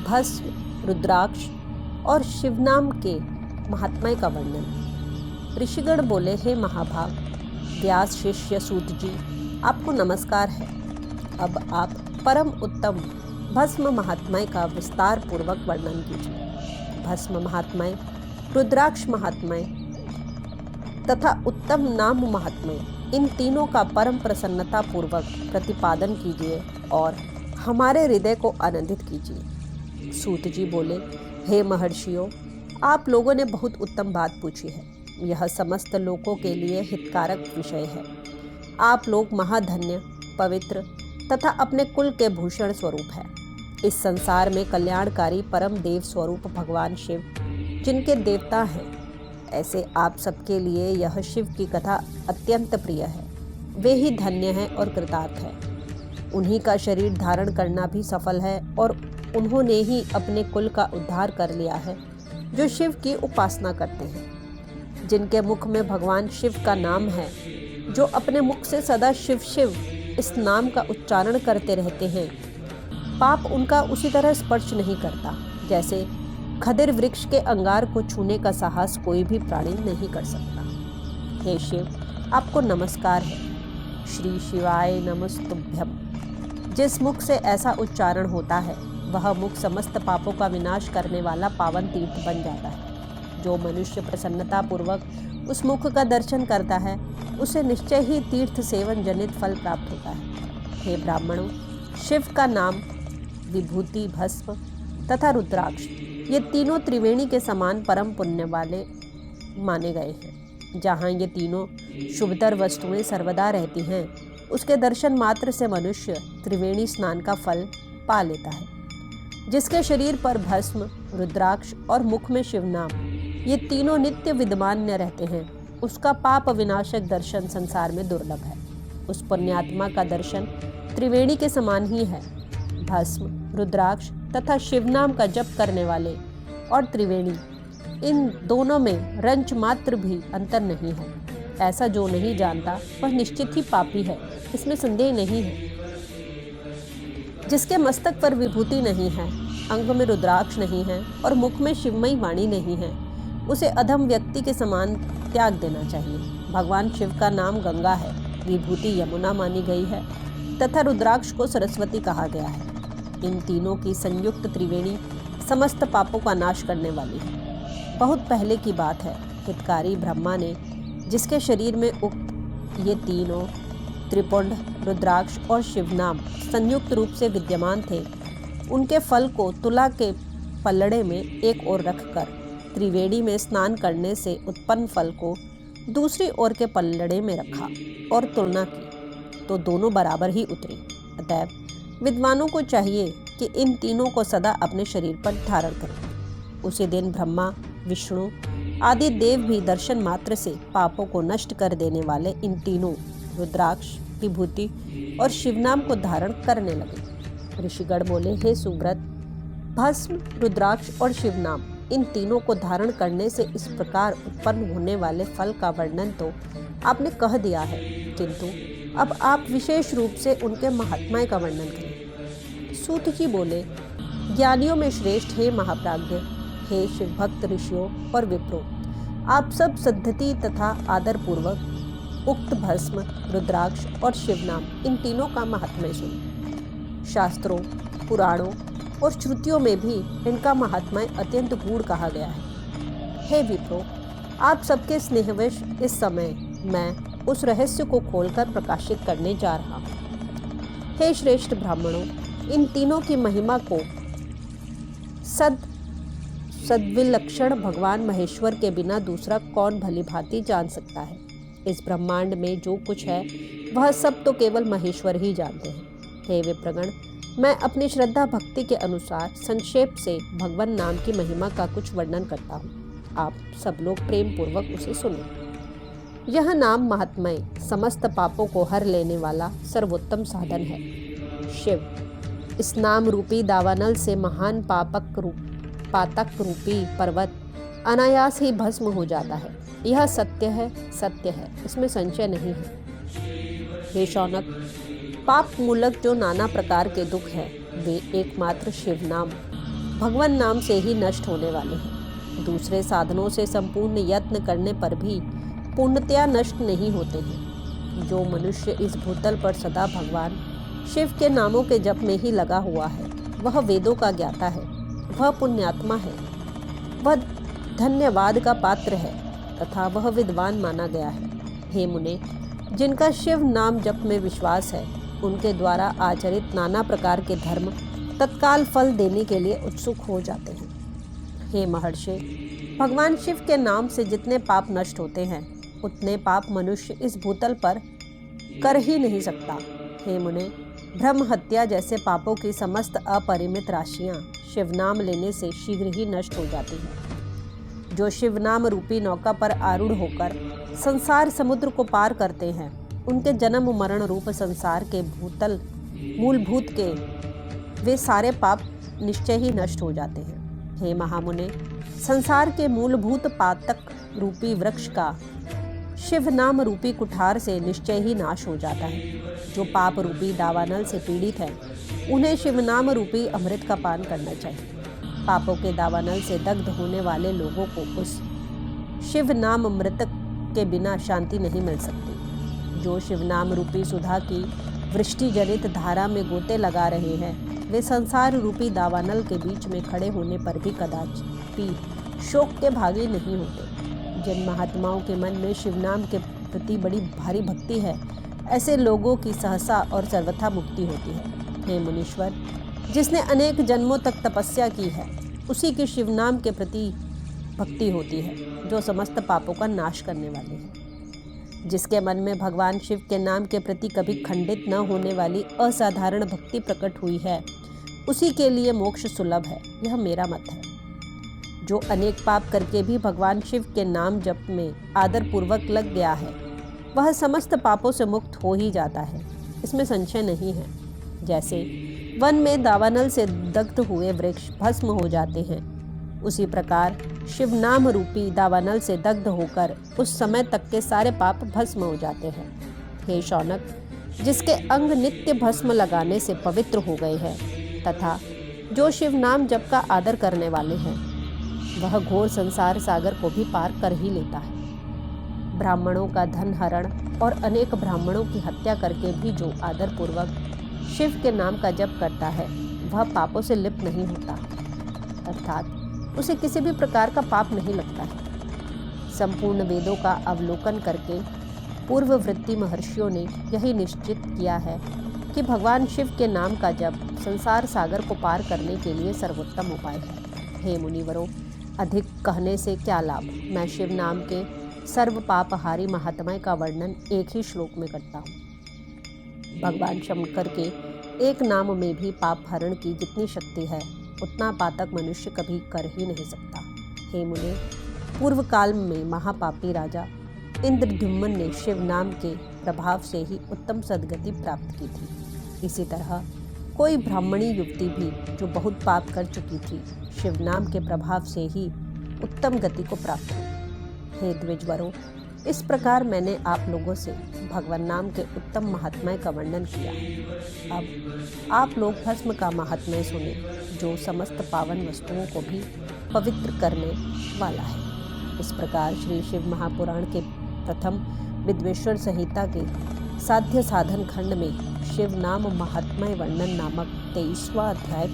भस्म, रुद्राक्ष और शिवनाम के महात्म्य का वर्णन। ऋषिगण बोले, हे महाभाग, व्यास शिष्य सूत जी, आपको नमस्कार है। अब आप परम उत्तम भस्म महात्म्य का विस्तार पूर्वक वर्णन कीजिए। भस्म महात्म्य, रुद्राक्ष महात्म्य तथा उत्तम नाम महात्म्य, इन तीनों का परम प्रसन्नता पूर्वक प्रतिपादन कीजिए और हमारे हृदय को आनंदित कीजिए। सूत जी बोले, हे महर्षियों, आप लोगों ने बहुत उत्तम बात पूछी है। यह समस्त लोगों के लिए हितकारक विषय है। आप लोग महाधन्य, पवित्र तथा अपने कुल के भूषण स्वरूप है। इस संसार में कल्याणकारी परम देव स्वरूप भगवान शिव, जिनके देवता हैं, ऐसे आप सबके लिए यह शिव की कथा अत्यंत प्रिय है। वे ही धन्य हैं और कृतार्थ हैं। उन्हीं का शरीर धारण करना भी सफल है और उन्होंने ही अपने कुल का उद्धार कर लिया है, जो शिव की उपासना करते हैं। जिनके मुख में भगवान शिव का नाम है, जो अपने मुख से सदा शिव शिव इस नाम का उच्चारण करते रहते हैं, पाप उनका उसी तरह स्पर्श नहीं करता जैसे खदिर वृक्ष के अंगार को छूने का साहस कोई भी प्राणी नहीं कर सकता। हे शिव, आपको नमस्कार है। श्री शिवाय नमस्तुभ्यम। जिस मुख से ऐसा उच्चारण होता है, वह मुख समस्त पापों का विनाश करने वाला पावन तीर्थ बन जाता है। जो मनुष्य प्रसन्नता पूर्वक उस मुख का दर्शन करता है, उसे निश्चय ही तीर्थ सेवन जनित फल प्राप्त होता है। हे ब्राह्मणों, शिव का नाम, विभूति, भस्म तथा रुद्राक्ष, ये तीनों त्रिवेणी के समान परम पुण्य वाले माने गए हैं। जहाँ ये तीनों शुभतर वस्तुएं सर्वदा रहती हैं, उसके दर्शन मात्र से मनुष्य त्रिवेणी स्नान का फल पा लेता है। जिसके शरीर पर भस्म, रुद्राक्ष और मुख में शिवनाम, ये तीनों नित्य विद्यमान रहते हैं, उसका पाप विनाशक दर्शन संसार में दुर्लभ है। उस पुण्यात्मा का दर्शन त्रिवेणी के समान ही है। भस्म, रुद्राक्ष तथा शिवनाम का जप करने वाले और त्रिवेणी, इन दोनों में रंच मात्र भी अंतर नहीं है। ऐसा जो नहीं जानता वह निश्चित ही पापी है, इसमें संदेह नहीं है। जिसके मस्तक पर विभूति नहीं है, अंग में रुद्राक्ष नहीं है और मुख में शिवमयी वाणी नहीं है, उसे अधम व्यक्ति के समान त्याग देना चाहिए। भगवान शिव का नाम गंगा है, विभूति यमुना मानी गई है तथा रुद्राक्ष को सरस्वती कहा गया है। इन तीनों की संयुक्त त्रिवेणी समस्त पापों का नाश करने वाली है। बहुत पहले की बात है, हितकारी ब्रह्मा ने, जिसके शरीर में उक्त ये तीनों त्रिपुंड, रुद्राक्ष और शिवनाम संयुक्त रूप से विद्यमान थे, उनके फल को तुला के पल्लड़े में एक ओर रखकर त्रिवेणी में स्नान करने से उत्पन्न फल को दूसरी ओर के पल्लड़े में रखा और तुलना की, तो दोनों बराबर ही उतरी। अतएव विद्वानों को चाहिए कि इन तीनों को सदा अपने शरीर पर धारण करें। उसी दिन ब्रह्मा, विष्णु आदि देव भी दर्शन मात्र से पापों को नष्ट कर देने वाले इन तीनों रुद्राक्ष, विभूति और शिवनाम को धारण करने लगे। ऋषिगण बोले, हे सुव्रत, भस्म, रुद्राक्ष और शिवनाम, इन तीनों को धारण करने से इस प्रकार उत्पन्न होने वाले फल का वर्णन तो आपने कह दिया है, किंतु अब आप विशेष रूप से उनके महात्म्य का वर्णन करें। सूत जी बोले, ज्ञानियों में श्रेष्ठ हे महाप्राज्ञ, हे शिव भक्त ऋषियों और विप्रो, आप सब सद्धति तथा आदर पूर्वक उक्त भस्म, रुद्राक्ष और शिवनाम, इन तीनों का महात्म्य सुनो। शास्त्रों, पुराणों और श्रुतियों में भी इनका महात्म्य अत्यंत गूढ़ कहा गया है। हे विप्रो, आप सबके स्नेहवश इस समय मैं उस रहस्य को खोलकर प्रकाशित करने जा रहा हूँ। हे श्रेष्ठ ब्राह्मणों, इन तीनों की महिमा को सद्विलक्षण भगवान महेश्वर के बिना दूसरा कौन भली भांति जान सकता है। इस ब्रह्मांड में जो कुछ है वह सब तो केवल महेश्वर ही जानते हैं। हे विप्रगण, मैं अपनी श्रद्धा भक्ति के अनुसार संक्षेप से भगवान नाम की महिमा का कुछ वर्णन करता हूँ। आप सब लोग प्रेम पूर्वक उसे सुनो। यह नाम महात्म्य समस्त पापों को हर लेने वाला सर्वोत्तम साधन है। शिव, इस नाम रूपी दावानल से महान पातक रूपी पर्वत अनायास ही भस्म हो जाता है। यह सत्य है, सत्य है, इसमें संशय नहीं है। हे शौनक, पाप मूलक जो नाना प्रकार के दुख है, वे एकमात्र शिव नाम भगवान नाम से ही नष्ट होने वाले हैं। दूसरे साधनों से संपूर्ण यत्न करने पर भी पूर्णतया नष्ट नहीं होते हैं। जो मनुष्य इस भूतल पर सदा भगवान शिव के नामों के जप में ही लगा हुआ है, वह वेदों का ज्ञाता है, वह पुण्यात्मा है, वह धन्यवाद का पात्र है तथा वह विद्वान माना गया है। हे मुने, जिनका शिव नाम जप में विश्वास है, उनके द्वारा आचरित नाना प्रकार के धर्म तत्काल फल देने के लिए उत्सुक हो जाते हैं। हे महर्षि, भगवान शिव के नाम से जितने पाप नष्ट होते हैं, उतने पाप मनुष्य इस भूतल पर कर ही नहीं सकता। हे मुने, ब्रह्म हत्या जैसे पापों की समस्त अपरिमित राशियां शिवनाम लेने से शीघ्र ही नष्ट हो जाती हैं। जो शिवनाम रूपी नौका पर आरूढ़ होकर संसार समुद्र को पार करते हैं, उनके जन्म मरण रूप संसार के भूतल मूलभूत के वे सारे पाप निश्चय ही नष्ट हो जाते हैं। हे महामुने, संसार के मूलभूत पातक रूपी वृक्ष का शिव नाम रूपी कुठार से निश्चय ही नाश हो जाता है। जो पाप रूपी दावानल से पीड़ित है, उन्हें शिव नाम रूपी अमृत का पान करना चाहिए। पापों के दावानल से दग्ध होने वाले लोगों को उस शिव नाम अमृत के बिना शांति नहीं मिल सकती। जो शिव नाम रूपी सुधा की वृष्टि जनित धारा में गोते लगा रहे हैं, वे संसार रूपी दावानल के बीच में खड़े होने पर भी कदापि शोक के भागी नहीं होते। जिन महात्माओं के मन में शिवनाम के प्रति बड़ी भारी भक्ति है, ऐसे लोगों की सहसा और सर्वथा मुक्ति होती है। हे मुनीश्वर, जिसने अनेक जन्मों तक तपस्या की है, उसी की शिवनाम के प्रति भक्ति होती है, जो समस्त पापों का नाश करने वाले हैं। जिसके मन में भगवान शिव के नाम के प्रति कभी खंडित न होने वाली असाधारण भक्ति प्रकट हुई है, उसी के लिए मोक्ष सुलभ है, यह मेरा मत है। जो अनेक पाप करके भी भगवान शिव के नाम जप में आदरपूर्वक लग गया है, वह समस्त पापों से मुक्त हो ही जाता है, इसमें संशय नहीं है। जैसे वन में दावानल से दग्ध हुए वृक्ष भस्म हो जाते हैं, उसी प्रकार शिव नाम रूपी दावानल से दग्ध होकर उस समय तक के सारे पाप भस्म हो जाते हैं। हे शौनक, जिसके अंग नित्य भस्म लगाने से पवित्र हो गए हैं तथा जो शिव नाम जप का आदर करने वाले हैं, वह घोर संसार सागर को भी पार कर ही लेता है। ब्राह्मणों का धन हरण और अनेक ब्राह्मणों की हत्या करके भी जो आदरपूर्वक शिव के नाम का जप करता है, वह पापों से लिप्त नहीं होता, अर्थात उसे किसी भी प्रकार का पाप नहीं लगता है। संपूर्ण वेदों का अवलोकन करके पूर्ववर्ती महर्षियों ने यही निश्चित किया है कि भगवान शिव के नाम का जप संसार सागर को पार करने के लिए सर्वोत्तम उपाय है। हे मुनिवरों, अधिक कहने से क्या लाभ। मैं शिव नाम के सर्व पापहारी महात्म्य का वर्णन एक ही श्लोक में करता हूँ। भगवान शंकर के एक नाम में भी पाप हरण की जितनी शक्ति है, उतना पातक मनुष्य कभी कर ही नहीं सकता। हे मुने, पूर्व काल में महापापी राजा इंद्रद्युम्न ने शिव नाम के प्रभाव से ही उत्तम सद्गति प्राप्त की थी। इसी तरह कोई ब्राह्मणी युवती भी जो बहुत पाप कर चुकी थी, शिव नाम के प्रभाव से ही उत्तम गति को प्राप्त हुई। हे द्विजवरों, इस प्रकार मैंने आप लोगों से भगवान नाम के उत्तम महात्म्य का वर्णन किया। अब आप लोग भस्म का महात्म्य सुने, जो समस्त पावन वस्तुओं को भी पवित्र करने वाला है। इस प्रकार श्री शिव महापुराण के प्रथम विद्वेश्वर संहिता के साध्य साधन खंड में शिव नाम महात्म्य वर्णन नामक 23वां अध्याय